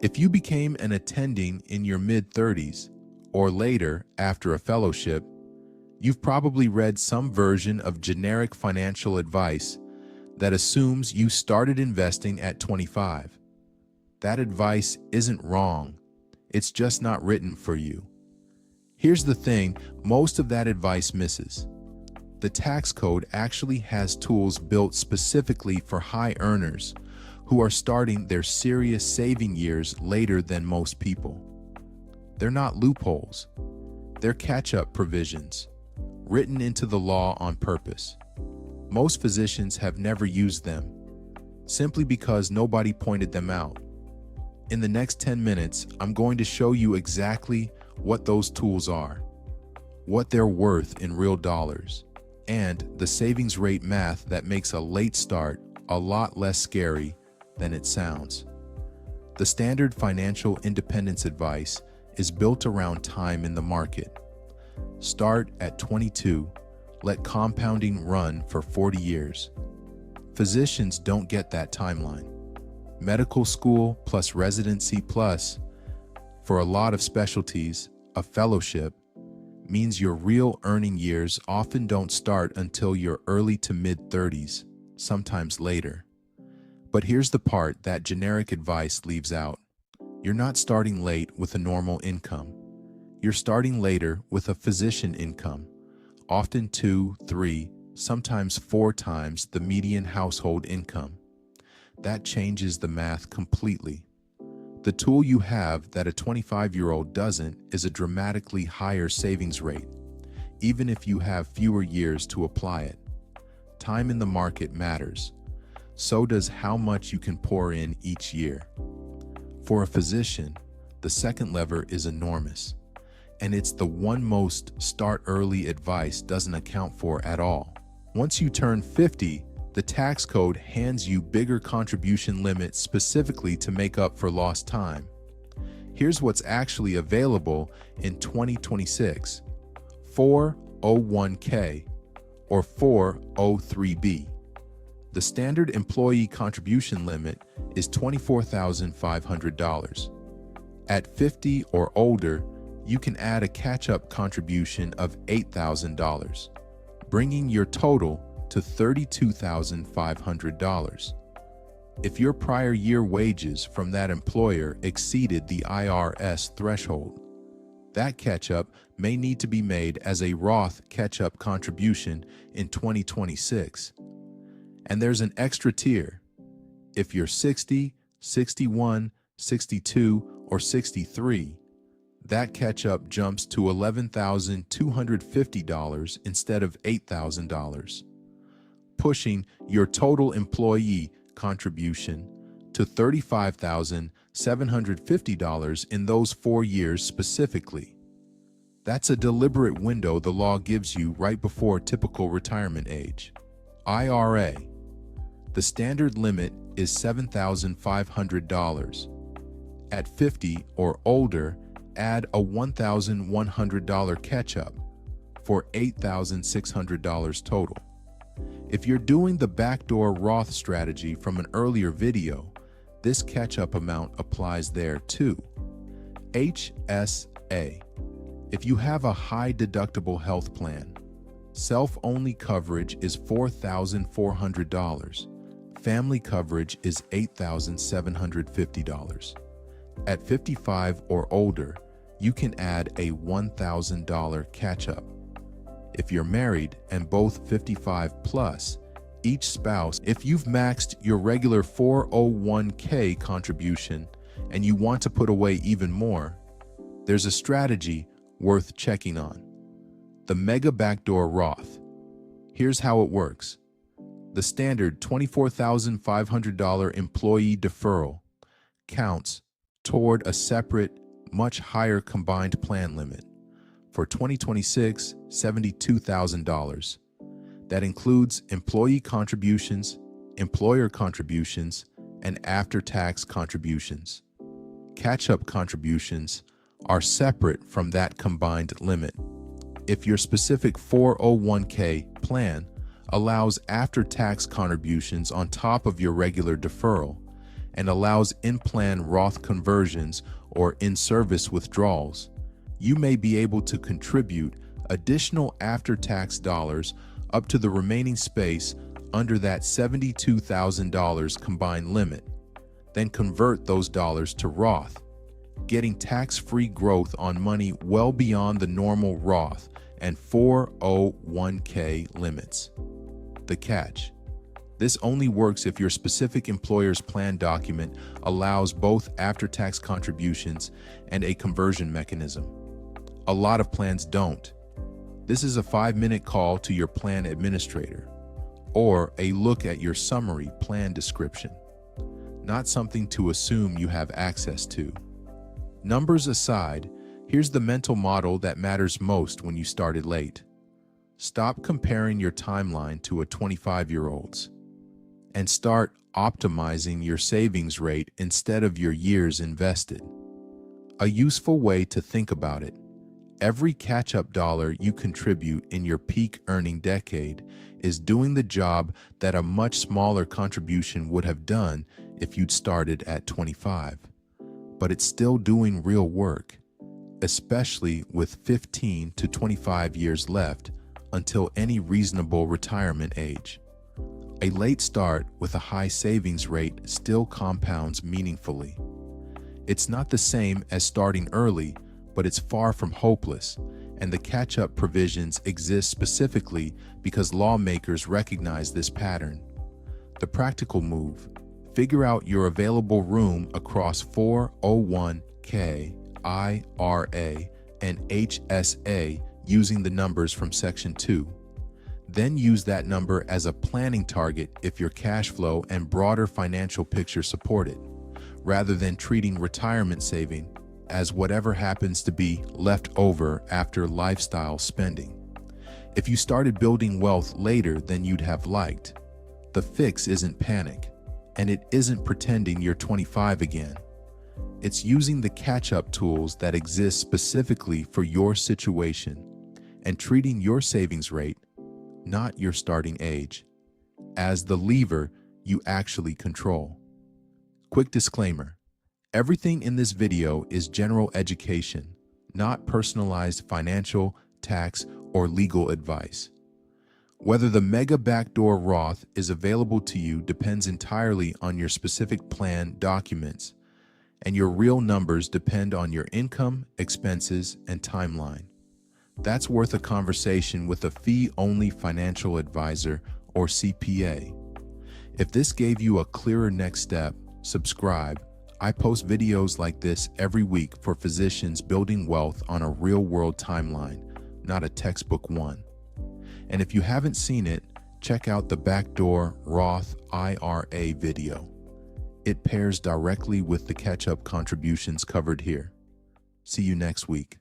If you became an attending in your mid-30s or later after a fellowship, you've probably read some version of generic financial advice that assumes you started investing at 25. That advice isn't wrong. It's just not written for you. Here's the thing, most of that advice misses. The tax code actually has tools built specifically for high earners who are starting their serious saving years later than most people. They're not loopholes. They're catch-up provisions, written into the law on purpose. Most physicians have never used them, simply because nobody pointed them out. In the next 10 minutes, I'm going to show you exactly what those tools are, what they're worth in real dollars, and the savings rate math that makes a late start a lot less scary than it sounds. The standard financial independence advice is built around time in the market. Start at 22, let compounding run for 40 years. Physicians don't get that timeline. Medical school plus residency plus, for a lot of specialties, a fellowship, means your real earning years often don't start until your early to mid-30s, sometimes later. But here's the part that generic advice leaves out. You're not starting late with a normal income. You're starting later with a physician income, often 2, 3, sometimes 4 times the median household income. That changes the math completely. The tool you have that a 25-year-old doesn't is a dramatically higher savings rate, even if you have fewer years to apply it. Time in the market matters. So does how much you can pour in each year. For a physician, the second lever is enormous, and it's the one most start early advice doesn't account for at all. Once you turn 50, the tax code hands you bigger contribution limits specifically to make up for lost time. Here's what's actually available in 2026: 401k or 403b. The standard employee contribution limit is $24,500. At 50 or older, you can add a catch-up contribution of $8,000, bringing your total to $32,500. If your prior year wages from that employer exceeded the IRS threshold, that catch-up may need to be made as a Roth catch-up contribution in 2026. And there's an extra tier. If you're 60, 61, 62, or 63, that catch-up jumps to $11,250 instead of $8,000, pushing your total employee contribution to $35,750 in those 4 years specifically. That's a deliberate window the law gives you right before typical retirement age. IRA. The standard limit is $7,500. At 50 or older, add a $1,100 catch-up for $8,600 total. If you're doing the backdoor Roth strategy from an earlier video, this catch-up amount applies there too. HSA. If you have a high deductible health plan, self-only coverage is $4,400. Family coverage is $8,750. At 55 or older, you can add a $1,000 catch-up. If you're married and both 55 plus, each spouse, if you've maxed your regular 401k contribution and you want to put away even more, there's a strategy worth checking on. The Mega Backdoor Roth. Here's how it works. The standard $24,500 employee deferral counts toward a separate, much higher combined plan limit. For 2026, $72,000. That includes employee contributions, employer contributions, and after-tax contributions. Catch-up contributions are separate from that combined limit. If your specific 401k plan allows after-tax contributions on top of your regular deferral, and allows in-plan Roth conversions or in-service withdrawals, you may be able to contribute additional after-tax dollars up to the remaining space under that $72,000 combined limit. Then convert those dollars to Roth, getting tax-free growth on money well beyond the normal Roth and 401k limits. The catch: this only works if your specific employer's plan document allows both after-tax contributions and a conversion mechanism. A lot of plans don't. This is a 5-minute call to your plan administrator, or a look at your summary plan description, not something to assume you have access to. Numbers aside, here's the mental model that matters most when you started late. Stop comparing your timeline to a 25-year-old's and start optimizing your savings rate instead of your years invested. A useful way to think about it: every catch-up dollar you contribute in your peak earning decade is doing the job that a much smaller contribution would have done if you'd started at 25. But it's still doing real work, especially with 15 to 25 years left until any reasonable retirement age. A late start with a high savings rate still compounds meaningfully. It's not the same as starting early, but it's far from hopeless, and the catch-up provisions exist specifically because lawmakers recognize this pattern. The practical move: figure out your available room across 401k, IRA, and HSA using the numbers from Section 2. Then use that number as a planning target if your cash flow and broader financial picture support it, rather than treating retirement saving as whatever happens to be left over after lifestyle spending. If you started building wealth later than you'd have liked, the fix isn't panic, and it isn't pretending you're 25 again. It's using the catch-up tools that exist specifically for your situation and treating your savings rate, not your starting age, as the lever you actually control. Quick disclaimer: everything in this video is general education, not personalized financial, tax, or legal advice. Whether the Mega Backdoor Roth is available to you depends entirely on your specific plan documents, and your real numbers depend on your income, expenses, and timeline. That's worth a conversation with a fee-only financial advisor or CPA. If this gave you a clearer next step, subscribe. I post videos like this every week for physicians building wealth on a real-world timeline, not a textbook one. And if you haven't seen it, check out the Backdoor Roth IRA video. It pairs directly with the catch-up contributions covered here. See you next week.